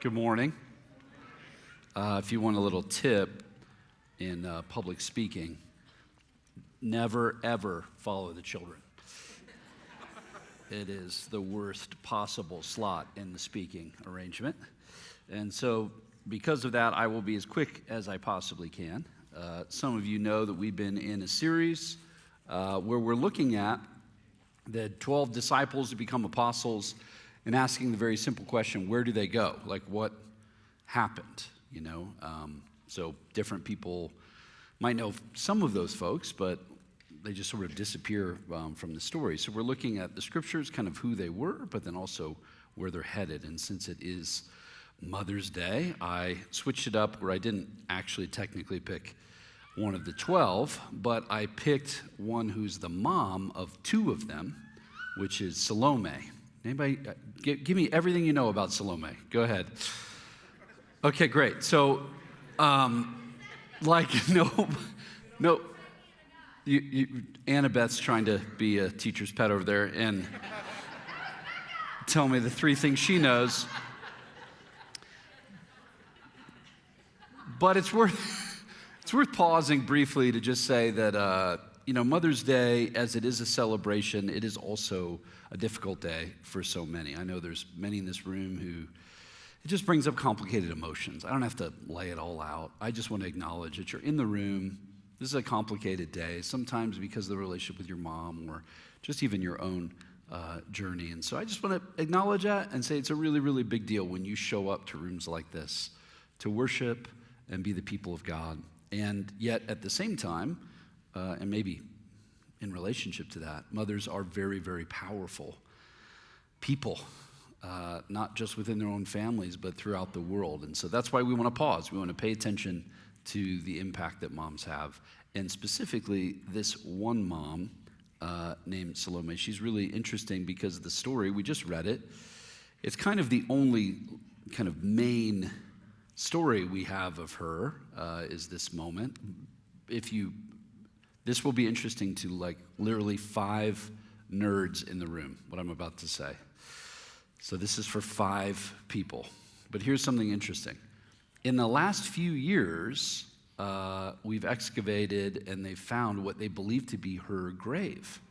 Good morning. If you want a little tip in public speaking, never ever follow the children. It is the worst possible slot in the speaking arrangement. And so because of that, I will be as quick as I possibly can. Some of you know that we've been in a series where we're looking at the 12 disciples who become apostles and asking the very simple question, where do they go? Like, what happened, you know? So different people might know some of those folks, but they just sort of disappear from the story. So we're looking at the scriptures, kind of who they were, but then also where they're headed. And since it is Mother's Day, I switched it up where I didn't actually technically pick one of the 12, but I picked one who's the mom of two of them, which is Salome. Anybody, give me everything you know about Salome. Go ahead. Okay, great. So, Annabeth's trying to be a teacher's pet over there and tell me the three things she knows. But it's worth pausing briefly to just say that, Mother's Day, as it is a celebration, it is also a difficult day for so many. I know there's many in this room who it just brings up complicated emotions. I don't have to lay it all out. I just want to acknowledge that you're in the room. This is a complicated day, sometimes because of the relationship with your mom or just even your own journey. And so I just want to acknowledge that and say it's a really, really big deal when you show up to rooms like this to worship and be the people of God. And yet at the same time, and maybe in relationship to that, mothers are very, very powerful people, not just within their own families, but throughout the world. And so that's why we want to pause. We want to pay attention to the impact that moms have. And specifically, this one mom named Salome, she's really interesting because of the story. We just read it. It's kind of the only kind of main story we have of her is this moment. This will be interesting to like literally 5 nerds in the room, what I'm about to say. So this is for 5 people. But here's something interesting. In the last few years, we've excavated and they found what they believe to be her grave.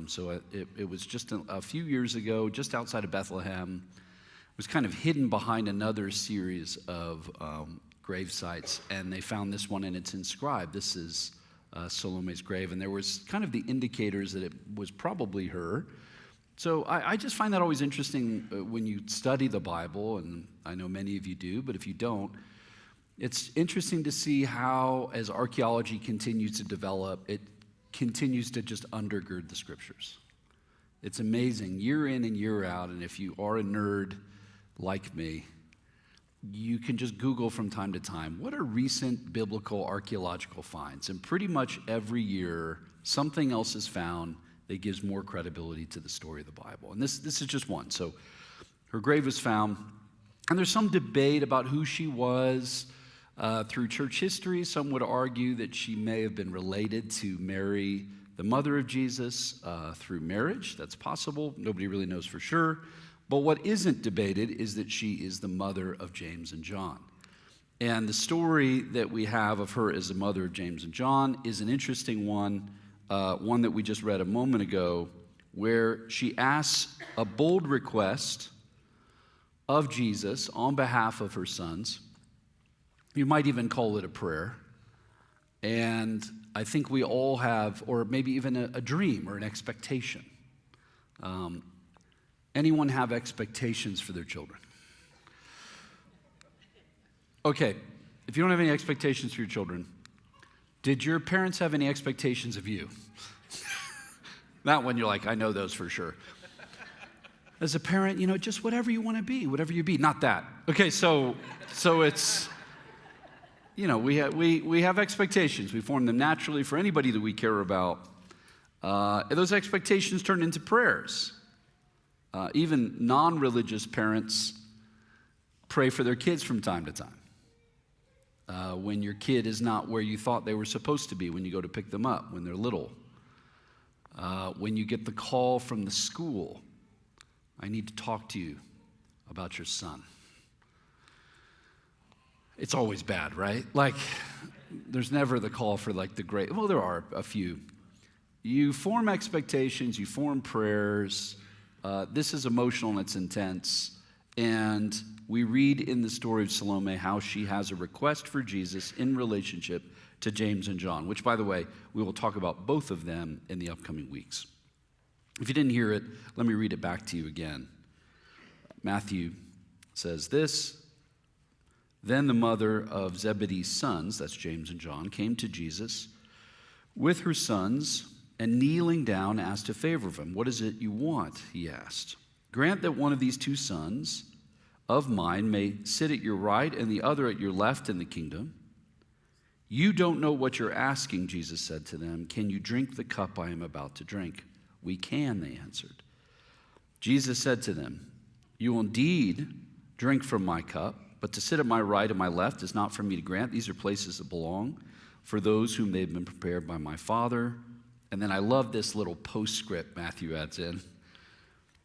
So it was just a few years ago, just outside of Bethlehem. It was kind of hidden behind another series of grave sites, and they found this one, and it's inscribed. This is Salome's grave, and there was kind of the indicators that it was probably her. So I just find that always interesting when you study the Bible, and I know many of you do, but if you don't, it's interesting to see how, as archaeology continues to develop, it continues to just undergird the scriptures. It's amazing, year in and year out, and if you are a nerd like me, you can just Google from time to time, what are recent biblical archaeological finds? And pretty much every year, something else is found that gives more credibility to the story of the Bible. And this is just one. So her grave was found, and there's some debate about who she was through church history. Some would argue that she may have been related to Mary, the mother of Jesus, through marriage. That's possible. Nobody really knows for sure. But what isn't debated is that she is the mother of James and John. And the story that we have of her as the mother of James and John is an interesting one, one that we just read a moment ago, where she asks a bold request of Jesus on behalf of her sons. You might even call it a prayer. And I think we all have, or maybe even a dream or an expectation. Anyone have expectations for their children? Okay, if you don't have any expectations for your children, did your parents have any expectations of you? That one you're like, I know those for sure. As a parent, just whatever you want to be, whatever you be. Not that. Okay, so it's, we have expectations. We form them naturally for anybody that we care about. And those expectations turn into prayers. Even non-religious parents pray for their kids from time to time. When your kid is not where you thought they were supposed to be, when you go to pick them up, when they're little. When you get the call from the school, I need to talk to you about your son. It's always bad, right? Like, there's never the call for like the great, well, there are a few. You form expectations, you form prayers. This is emotional and it's intense. And we read in the story of Salome how she has a request for Jesus in relationship to James and John, which, by the way, we will talk about both of them in the upcoming weeks. If you didn't hear it, let me read it back to you again. Matthew says this: Then the mother of Zebedee's sons, that's James and John, came to Jesus with her sons, and kneeling down asked a favor of him. What is it you want? He asked. Grant that one of these two sons of mine may sit at your right and the other at your left in the kingdom. You don't know what you're asking, Jesus said to them. Can you drink the cup I am about to drink? We can, they answered. Jesus said to them, you will indeed drink from my cup, but to sit at my right and my left is not for me to grant. These are places that belong for those whom they've been prepared by my Father. And then I love this little postscript Matthew adds in.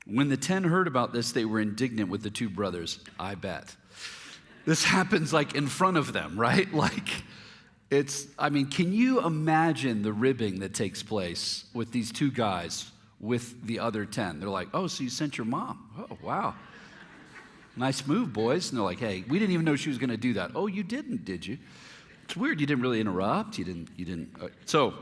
When the 10 heard about this, they were indignant with the two brothers, I bet. This happens like in front of them, right? Like can you imagine the ribbing that takes place with these two guys with the other 10? They're like, oh, so you sent your mom. Oh, wow. Nice move, boys. And they're like, hey, we didn't even know she was going to do that. Oh, you didn't, did you? It's weird. You didn't really interrupt. You didn't. So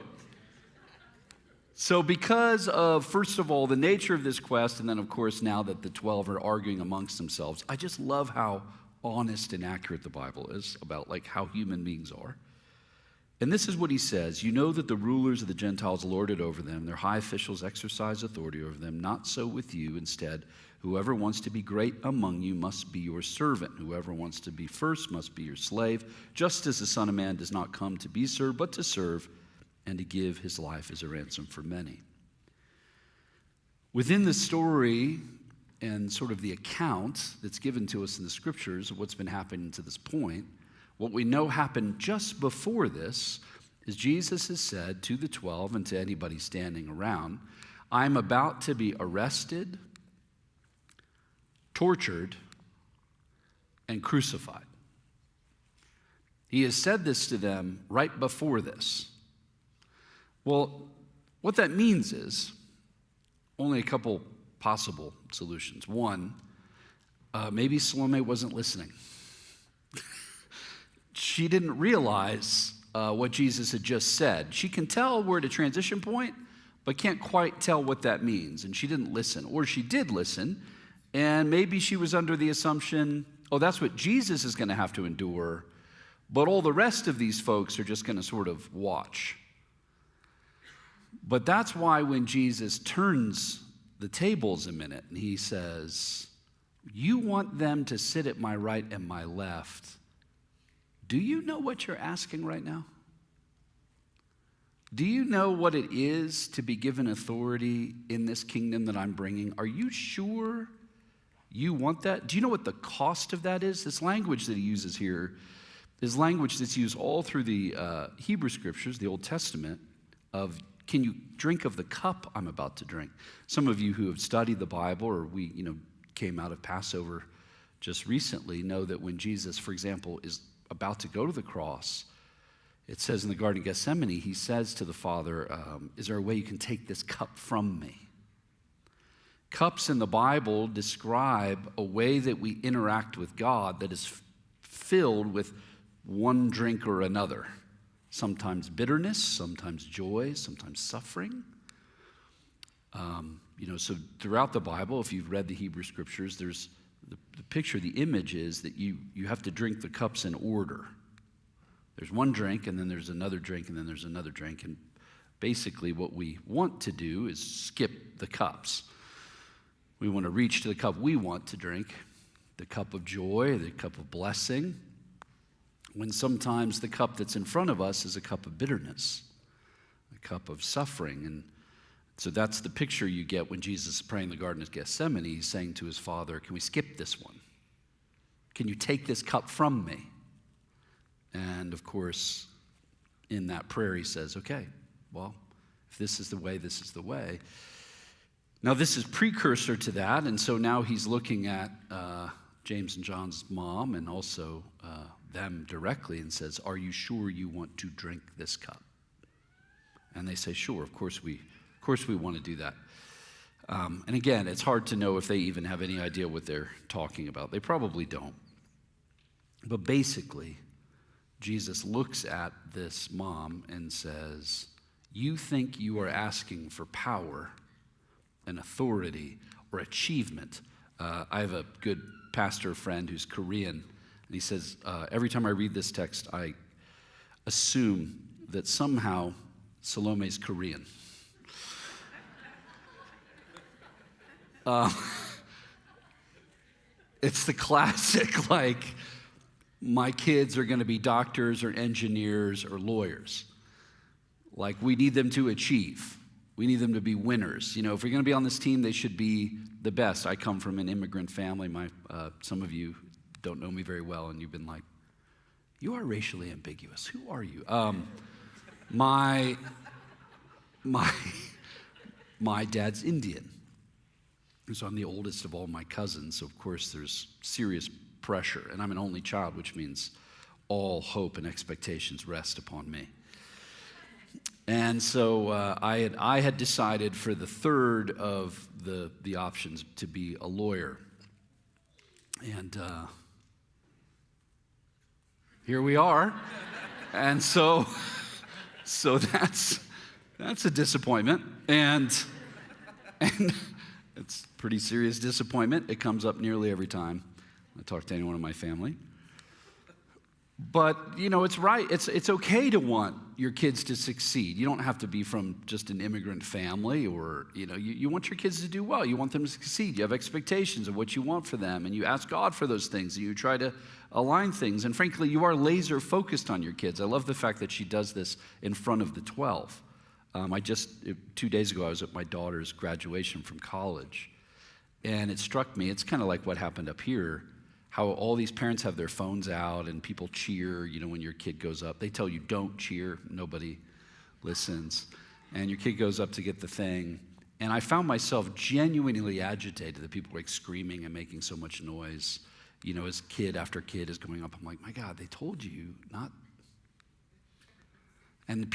because of, first of all, the nature of this quest, and then, of course, now that the 12 are arguing amongst themselves, I just love how honest and accurate the Bible is about, like, how human beings are. And this is what he says. You know that the rulers of the Gentiles lord it over them. Their high officials exercise authority over them. Not so with you. Instead, whoever wants to be great among you must be your servant. Whoever wants to be first must be your slave. Just as the Son of Man does not come to be served, but to serve, and to give his life as a ransom for many. Within the story and sort of the account that's given to us in the scriptures of what's been happening to this point, what we know happened just before this is Jesus has said to the 12 and to anybody standing around, I'm about to be arrested, tortured, and crucified. He has said this to them right before this. Well, what that means is only a couple possible solutions. One, maybe Salome wasn't listening. She didn't realize what Jesus had just said. She can tell we're at a transition point, but can't quite tell what that means. And she didn't listen. Or she did listen, and maybe she was under the assumption, oh, that's what Jesus is going to have to endure, but all the rest of these folks are just going to sort of watch. But that's why when Jesus turns the tables a minute and he says, you want them to sit at my right and my left, do you know what you're asking right now? Do you know what it is to be given authority in this kingdom that I'm bringing? Are you sure you want that? Do you know what the cost of that is? This language that he uses here is language that's used all through the Hebrew scriptures, the Old Testament, of can you drink of the cup I'm about to drink? Some of you who have studied the Bible, or we came out of Passover just recently, know that when Jesus, for example, is about to go to the cross, it says in the Garden of Gethsemane, he says to the Father, is there a way you can take this cup from me? Cups in the Bible describe a way that we interact with God that is filled with one drink or another. Sometimes bitterness, sometimes joy, sometimes suffering. So throughout the Bible, if you've read the Hebrew scriptures, there's the picture, the image is that you have to drink the cups in order. There's one drink, and then there's another drink, and then there's another drink. And basically what we want to do is skip the cups. We want to reach to the cup we want to drink, the cup of joy, the cup of blessing, when sometimes the cup that's in front of us is a cup of bitterness, a cup of suffering. And so that's the picture you get when Jesus is praying in the Garden of Gethsemane. He's saying to his Father, can we skip this one? Can you take this cup from me? And of course, in that prayer he says, okay, well, if this is the way, this is the way. Now, this is precursor to that, and so now he's looking at James and John's mom and also them directly and says, "Are you sure you want to drink this cup?" And they say, "Sure, of course we want to do that." And again, it's hard to know if they even have any idea what they're talking about. They probably don't. But basically, Jesus looks at this mom and says, "You think you are asking for power and authority or achievement." I have a good pastor friend who's Korean, and he says, every time I read this text, I assume that somehow Salome's Korean. It's the classic, like, my kids are going to be doctors or engineers or lawyers. Like, we need them to achieve. We need them to be winners. You know, if we're going to be on this team, they should be the best. I come from an immigrant family. Some of you don't know me very well, and you've been like, "You are racially ambiguous. Who are you?" My dad's Indian. So I'm the oldest of all my cousins, so of course there's serious pressure. And I'm an only child, which means all hope and expectations rest upon me. And so I had decided for the third of the options to be a lawyer. And here we are. And so that's a disappointment. And it's pretty serious disappointment. It comes up nearly every time I talk to anyone in my family. But, you know, it's right. It's okay to want your kids to succeed. You don't have to be from just an immigrant family or, you know, you want your kids to do well. You want them to succeed. You have expectations of what you want for them, and you ask God for those things, and you try to align things. And frankly, you are laser focused on your kids. I love the fact that she does this in front of the 12. 2 days ago, I was at my daughter's graduation from college, and it struck me, it's kind of like what happened up here, how all these parents have their phones out and people cheer, you know, when your kid goes up. They tell you, don't cheer, nobody listens. And your kid goes up to get the thing. And I found myself genuinely agitated that people were like screaming and making so much noise. You know, as kid after kid is going up, I'm like, my God, they told you not. And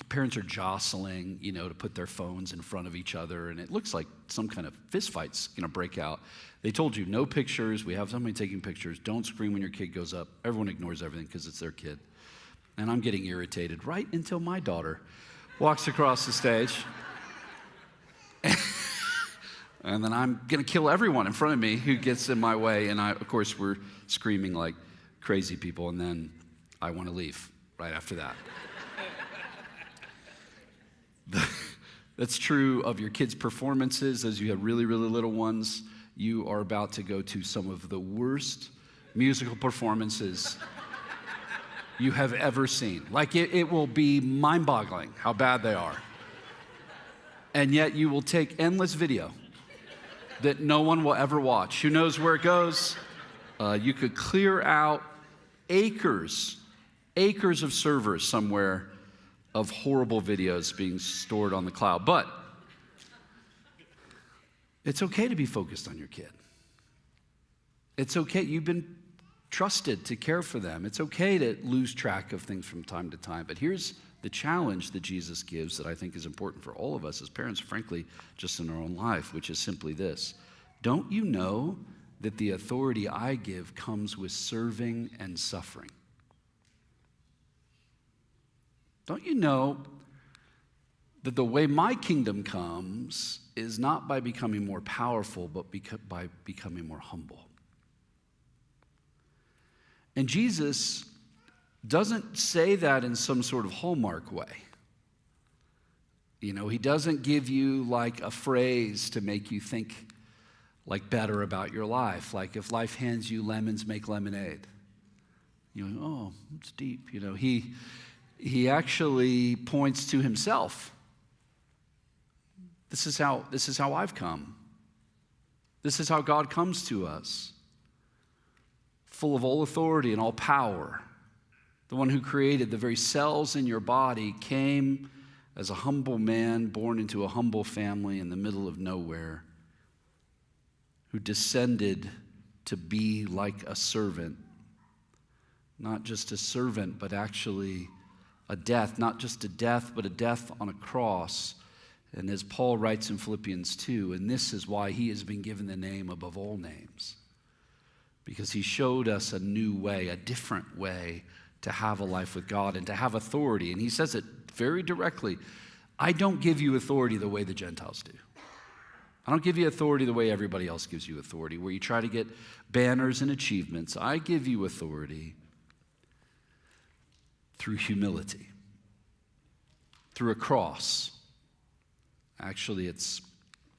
parents are jostling, you know, to put their phones in front of each other, and it looks like some kind of fist fight's going to break out. They told you no pictures. We have somebody taking pictures. Don't scream when your kid goes up. Everyone ignores everything because it's their kid. And I'm getting irritated right until my daughter walks across the stage. And then I'm going to kill everyone in front of me who gets in my way. And of course, we're screaming like crazy people, and then I want to leave right after that. That's true of your kids' performances. As you have really, really little ones, you are about to go to some of the worst musical performances you have ever seen. Like, it will be mind-boggling how bad they are. And yet you will take endless video that no one will ever watch. Who knows where it goes? You could clear out acres of servers somewhere of horrible videos being stored on the cloud. But it's okay to be focused on your kid. It's okay. You've been trusted to care for them. It's okay to lose track of things from time to time. But here's the challenge that Jesus gives that I think is important for all of us as parents, frankly, just in our own life, which is simply this. Don't you know that the authority I give comes with serving and suffering? Don't you know that the way my kingdom comes is not by becoming more powerful, but by becoming more humble? And Jesus doesn't say that in some sort of hallmark way. You know, he doesn't give you like a phrase to make you think like better about your life. Like, if life hands you lemons, make lemonade. You know, oh, it's deep. You know, he actually points to himself. This is how I've come. This is how God comes to us, full of all authority and all power. The one who created the very cells in your body came as a humble man born into a humble family in the middle of nowhere, who descended to be like a servant, not just a servant, but actually a death, not just a death, but a death on a cross. And as Paul writes in Philippians 2, and this is why he has been given the name above all names, because he showed us a new way, a different way to have a life with God and to have authority. And he says it very directly. I don't give you authority the way the Gentiles do. I don't give you authority the way everybody else gives you authority, where you try to get banners and achievements. I give you authority through humility, through a cross. Actually, it's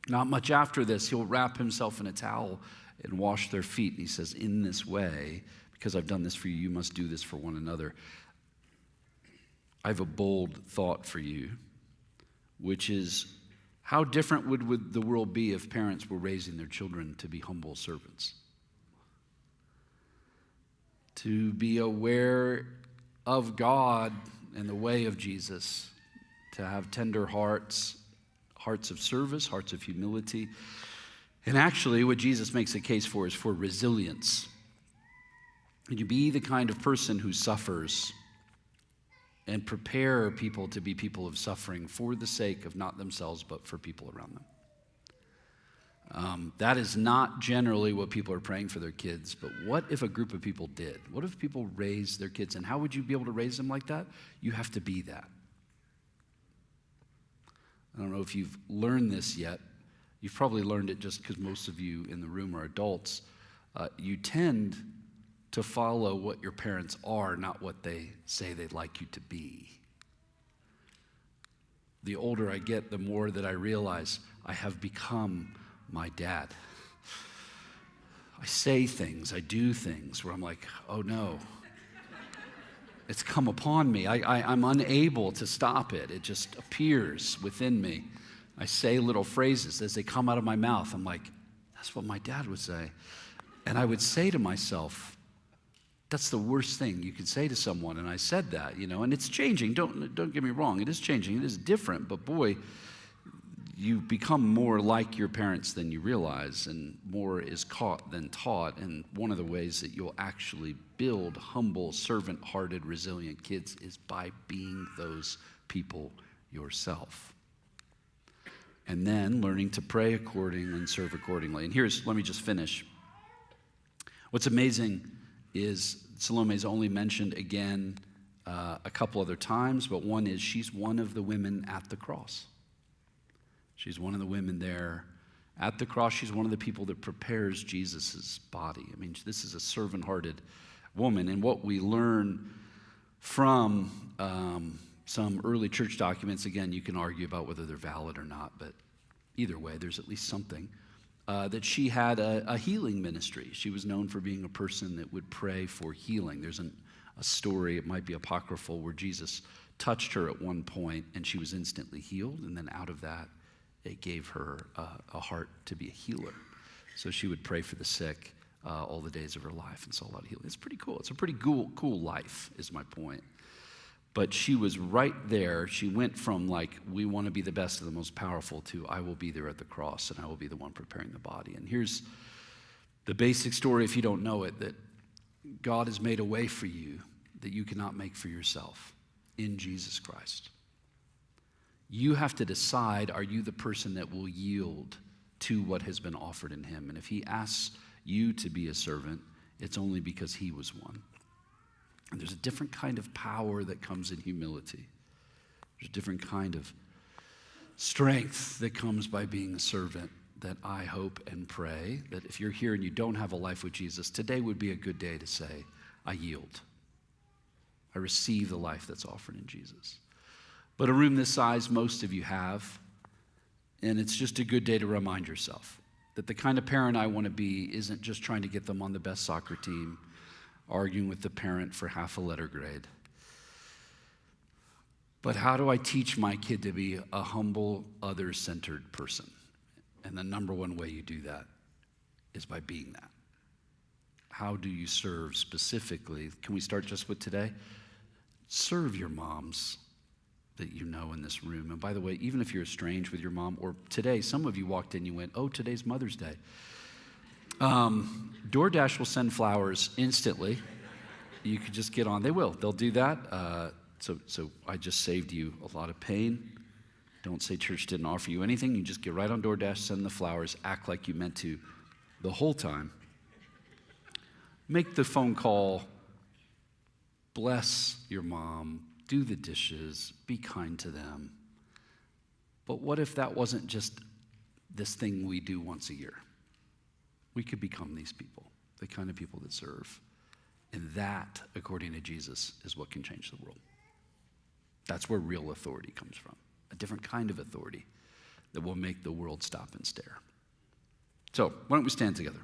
not much after this. He'll wrap himself in a towel and wash their feet. And he says, in this way, because I've done this for you, you must do this for one another. I have a bold thought for you, which is, how different would the world be if parents were raising their children to be humble servants? To be aware of God and the way of Jesus, to have tender hearts, hearts of service, hearts of humility. And actually, what Jesus makes a case for is for resilience. Can you be the kind of person who suffers and prepare people to be people of suffering for the sake of not themselves, but for people around them? That is not generally what people are praying for their kids, but what if a group of people did? What if people raised their kids? And how would you be able to raise them like that? You have to be that. I don't know if you've learned this yet. You've probably learned it just because most of you in the room are adults. You tend to follow what your parents are, not what they say they'd like you to be. The older I get, the more that I realize I have become my dad. I say things, I do things where I'm like, oh no, it's come upon me. I'm unable to stop it. It just appears within me. I say little phrases as they come out of my mouth. I'm like, that's what my dad would say. And I would say to myself, that's the worst thing you could say to someone. And I said that, and it's changing. Don't get me wrong. It is changing. It is different. But boy, you become more like your parents than you realize, and more is caught than taught. And one of the ways that you'll actually build humble, servant-hearted, resilient kids is by being those people yourself. And then learning to pray accordingly and serve accordingly. And let me just finish. What's amazing is Salome's only mentioned again a couple other times, but one is she's one of the women at the cross. She's one of the women there at the cross. She's one of the people that prepares Jesus' body. I mean, this is a servant-hearted woman. And what we learn from some early church documents, again, you can argue about whether they're valid or not, but either way, there's at least something, that she had a healing ministry. She was known for being a person that would pray for healing. There's a story, it might be apocryphal, where Jesus touched her at one point and she was instantly healed, and then out of that, it gave her a heart to be a healer. So she would pray for the sick all the days of her life and saw a lot of healing. It's pretty cool. It's a pretty cool life, is my point. But she was right there. She went from we want to be the best and the most powerful to I will be there at the cross and I will be the one preparing the body. And here's the basic story, if you don't know it, that God has made a way for you that you cannot make for yourself in Jesus Christ. You have to decide, are you the person that will yield to what has been offered in him? And if he asks you to be a servant, it's only because he was one. And there's a different kind of power that comes in humility. There's a different kind of strength that comes by being a servant that I hope and pray that if you're here and you don't have a life with Jesus, today would be a good day to say, I yield. I receive the life that's offered in Jesus. But a room this size, most of you have, and it's just a good day to remind yourself that the kind of parent I want to be isn't just trying to get them on the best soccer team, arguing with the parent for half a letter grade. But how do I teach my kid to be a humble, other-centered person? And the number one way you do that is by being that. How do you serve specifically? Can we start just with today? Serve your moms that you know in this room. And by the way, even if you're estranged with your mom, or today, some of you walked in, you went, oh, today's Mother's Day. DoorDash will send flowers instantly. You could just get on. They will. They'll do that. So I just saved you a lot of pain. Don't say church didn't offer you anything. You just get right on DoorDash, send the flowers, act like you meant to the whole time. Make the phone call. Bless your mom. Do the dishes. Be kind to them. But what if that wasn't just this thing we do once a year? We could become these people, the kind of people that serve. And that, according to Jesus, is what can change the world. That's where real authority comes from. A different kind of authority that will make the world stop and stare. So, why don't we stand together?